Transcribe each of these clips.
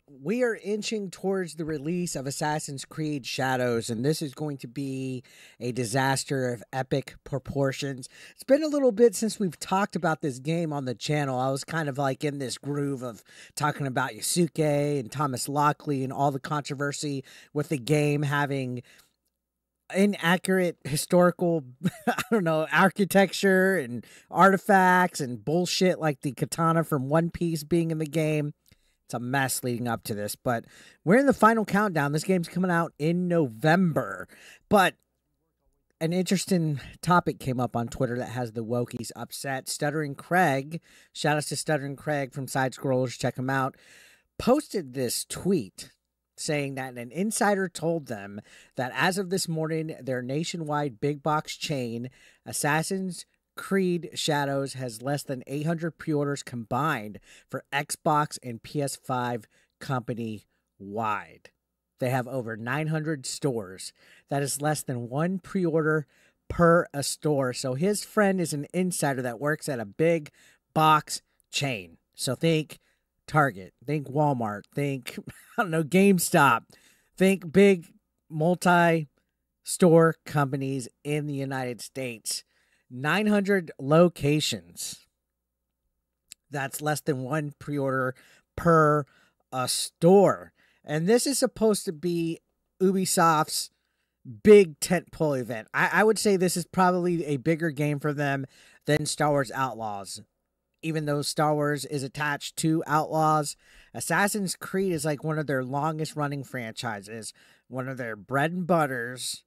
we are inching towards the release of Assassin's Creed Shadows, and this is going to be a disaster of epic proportions. It's been a little bit since we've talked about this game on the channel. I was kind of like in this groove of talking about Yusuke and Thomas Lockley and all the controversy with the game having inaccurate historical I don't know, architecture and artifacts and bullshit like the katana from One Piece being in the game. It's a mess leading up to this, but we're in the final countdown. This game's coming out in November. But an interesting topic came up on Twitter that has the wokies upset. Stuttering Craig, shout out to Stuttering Craig from Side Scrollers, check him out, posted this tweet saying that an insider told them that as of this morning, their nationwide big box chain, Assassin's Creed Shadows, has less than 800 pre-orders combined for Xbox and PS5 company wide. They have over 900 stores. That is less than one pre-order per a store. So his friend is an insider that works at a big box chain. So think Target, think Walmart, think, I don't know, GameStop, think big multi-store companies in the United States. 900 locations. That's less than one pre-order per a store. And this is supposed to be Ubisoft's big tentpole event. I would say this is probably a bigger game for them than Star Wars Outlaws. Even though Star Wars is attached to Outlaws, Assassin's Creed is like one of their longest running franchises, one of their bread and butters,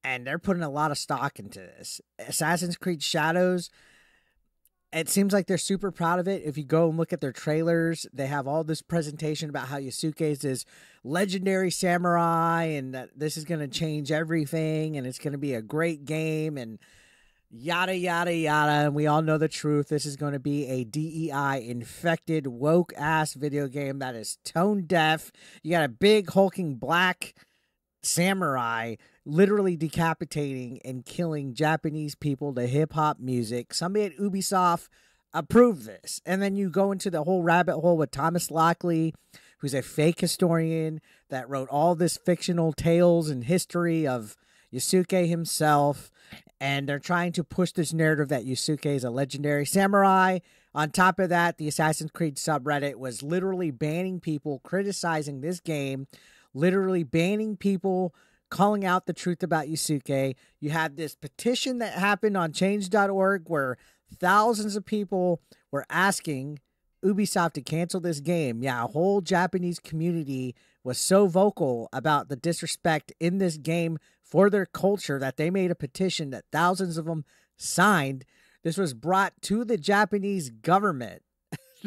and they're putting a lot of stock into this. Assassin's Creed Shadows, it seems like they're super proud of it. If you go and look at their trailers, they have all this presentation about how Yusuke is this legendary samurai and that this is going to change everything and it's going to be a great game and yada, yada, yada. And we all know the truth. This is going to be a DEI infected, woke ass video game that is tone deaf. You got a big hulking black samurai literally decapitating and killing Japanese people to hip hop music. Somebody at Ubisoft approved this. And then you go into the whole rabbit hole with Thomas Lockley, who's a fake historian that wrote all this fictional tales and history of Yusuke himself. And they're trying to push this narrative that Yusuke is a legendary samurai. On top of that, the Assassin's Creed subreddit was literally banning people criticizing this game, literally banning people calling out the truth about Yusuke. You had this petition that happened on change.org where thousands of people were asking Ubisoft to cancel this game. Yeah, a whole Japanese community was so vocal about the disrespect in this game for their culture that they made a petition that thousands of them signed. This was brought to the Japanese government.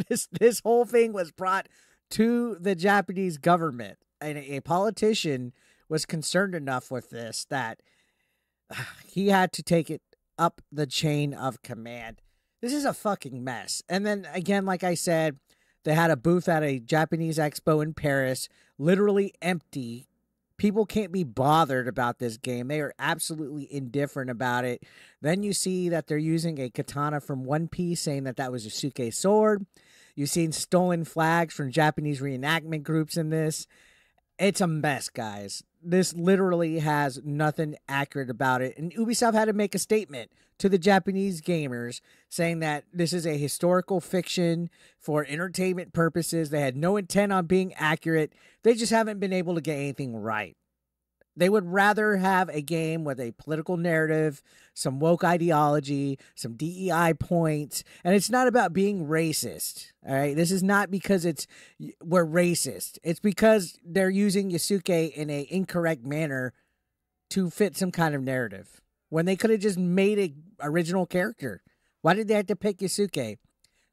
This whole thing was brought to the Japanese government. And a politician was concerned enough with this that he had to take it up the chain of command. This is a fucking mess. And then again, like I said, they had a booth at a Japanese expo in Paris, literally empty. People can't be bothered about this game. They are absolutely indifferent about it. Then you see that they're using a katana from One Piece, saying that that was Yusuke's sword. You've seen stolen flags from Japanese reenactment groups in this. It's a mess, guys. This literally has nothing accurate about it. And Ubisoft had to make a statement to the Japanese gamers saying that this is a historical fiction for entertainment purposes. They had no intent on being accurate. They just haven't been able to get anything right. They would rather have a game with a political narrative, some woke ideology, some DEI points, and it's not about being racist. All right, this is not because we're racist. It's because they're using Yusuke in a incorrect manner to fit some kind of narrative when they could have just made an original character. Why did they have to pick Yusuke?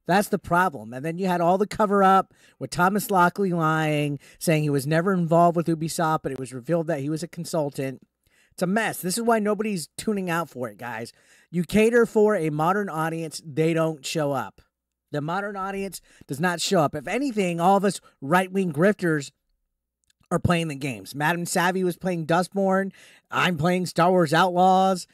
That's the problem. And then you had all the cover up with Thomas Lockley lying, saying he was never involved with Ubisoft, but it was revealed that he was a consultant. It's a mess. This is why nobody's tuning out for it, guys. You cater for a modern audience, they don't show up. The modern audience does not show up. If anything, all of us right-wing grifters are playing the games. Madam Savvy was playing Dustborn. I'm playing Star Wars Outlaws.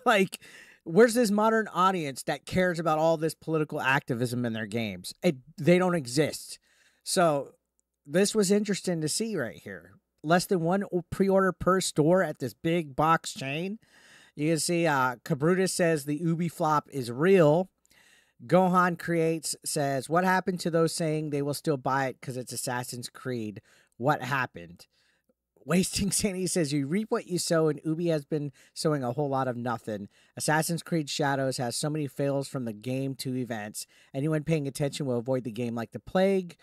Like, where's this modern audience that cares about all this political activism in their games? They don't exist. So this was interesting to see right here. Less than one pre-order per store at this big box chain. You can see Cabrutus says the Ubi flop is real. Gohan Creates says, what happened to those saying they will still buy it because it's Assassin's Creed? What happened? Wasting Sanity says, you reap what you sow, and Ubi has been sowing a whole lot of nothing. Assassin's Creed Shadows has so many fails from the game to events. Anyone paying attention will avoid the game like the plague.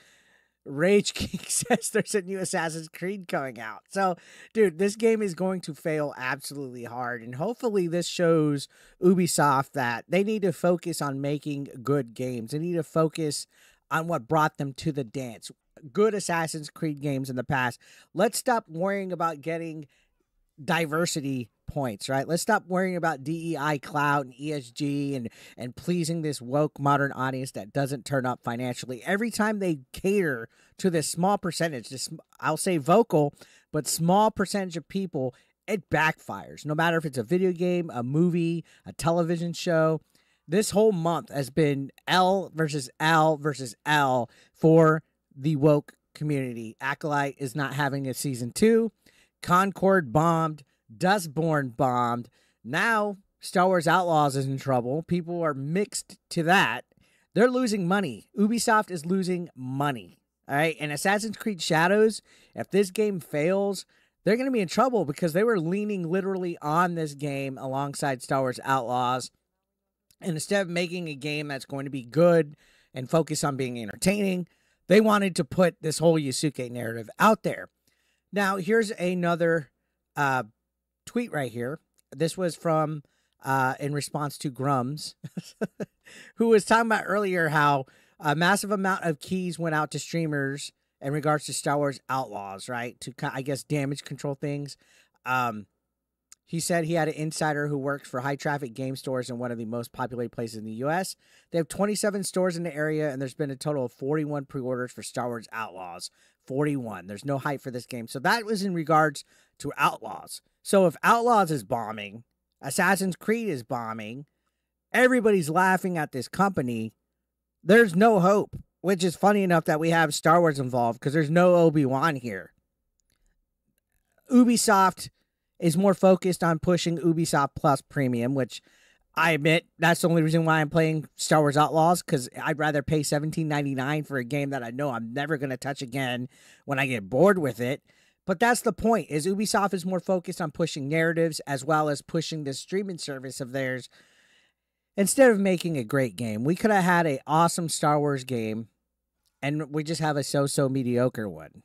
Rage King says there's a new Assassin's Creed coming out. So, dude, this game is going to fail absolutely hard. And hopefully this shows Ubisoft that they need to focus on making good games. They need to focus on what brought them to the dance. Good Assassin's Creed games in the past. Let's stop worrying about getting diversity points, right? Let's stop worrying about DEI clout and ESG and pleasing this woke modern audience that doesn't turn up financially. Every time they cater to this small percentage, this, I'll say vocal, but small percentage of people, it backfires. No matter if it's a video game, a movie, a television show. This whole month has been L versus L versus L for the woke community. Acolyte is not having a season 2. Concord bombed. Dustborn bombed. Now Star Wars Outlaws is in trouble. People are mixed to that. They're losing money. Ubisoft is losing money. All right. And Assassin's Creed Shadows, if this game fails, they're going to be in trouble because they were leaning literally on this game alongside Star Wars Outlaws. And instead of making a game that's going to be good and focus on being entertaining, they wanted to put this whole Yusuke narrative out there. Now, here's another tweet right here. This was from in response to Grums, who was talking about earlier how a massive amount of keys went out to streamers in regards to Star Wars Outlaws, right? To, I guess, damage control things. He said he had an insider who works for high traffic game stores in one of the most populated places in the U.S. They have 27 stores in the area, and there's been a total of 41 pre-orders for Star Wars Outlaws. 41. There's no hype for this game. So that was in regards to Outlaws. So if Outlaws is bombing, Assassin's Creed is bombing, everybody's laughing at this company, there's no hope, which is funny enough that we have Star Wars involved because there's no Obi-Wan here. Ubisoft is more focused on pushing Ubisoft Plus Premium, which I admit that's the only reason why I'm playing Star Wars Outlaws, because I'd rather pay $17.99 for a game that I know I'm never going to touch again when I get bored with it. But that's the point, is Ubisoft is more focused on pushing narratives as well as pushing this streaming service of theirs instead of making a great game. We could have had an awesome Star Wars game, and we just have a so-so mediocre one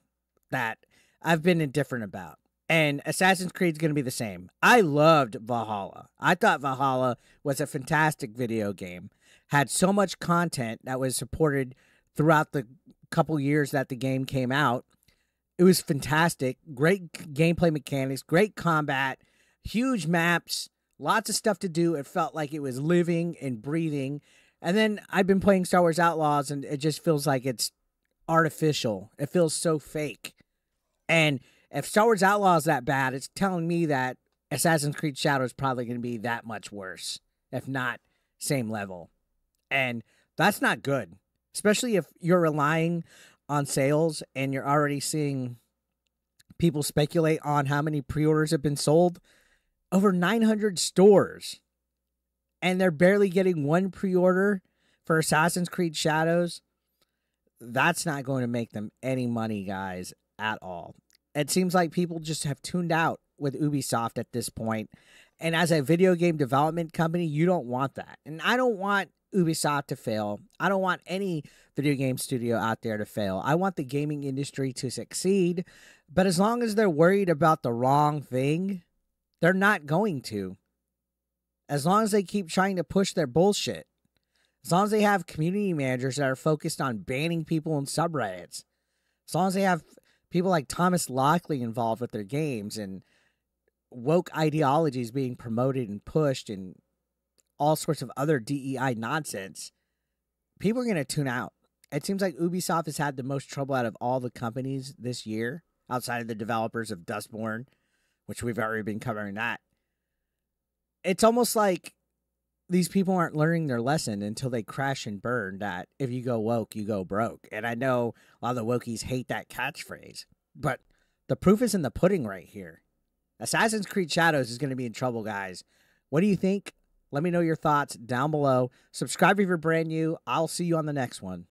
that I've been indifferent about. And Assassin's Creed is going to be the same. I loved Valhalla. I thought Valhalla was a fantastic video game. Had so much content that was supported throughout the couple years that the game came out. It was fantastic. Great gameplay mechanics, great combat, huge maps, lots of stuff to do. It felt like it was living and breathing. And then I've been playing Star Wars Outlaws, and it just feels like it's artificial. It feels so fake. And if Star Wars Outlaws is that bad, it's telling me that Assassin's Creed Shadow is probably going to be that much worse, if not same level. And that's not good, especially if you're relying on sales and you're already seeing people speculate on how many pre-orders have been sold. Over 900 stores. And they're barely getting one pre-order for Assassin's Creed Shadows. That's not going to make them any money, guys, at all. It seems like people just have tuned out with Ubisoft at this point. And as a video game development company, you don't want that. And I don't want Ubisoft to fail. I don't want any video game studio out there to fail. I want the gaming industry to succeed. But as long as they're worried about the wrong thing, they're not going to. As long as they keep trying to push their bullshit. As long as they have community managers that are focused on banning people in subreddits. As long as they have people like Thomas Lockley involved with their games and woke ideologies being promoted and pushed and all sorts of other DEI nonsense, people are going to tune out. It seems like Ubisoft has had the most trouble out of all the companies this year, outside of the developers of Dustborn, which we've already been covering that. It's almost like these people aren't learning their lesson until they crash and burn that if you go woke, you go broke. And I know a lot of the wokies hate that catchphrase, but the proof is in the pudding right here. Assassin's Creed Shadows is going to be in trouble, guys. What do you think? Let me know your thoughts down below. Subscribe if you're brand new. I'll see you on the next one.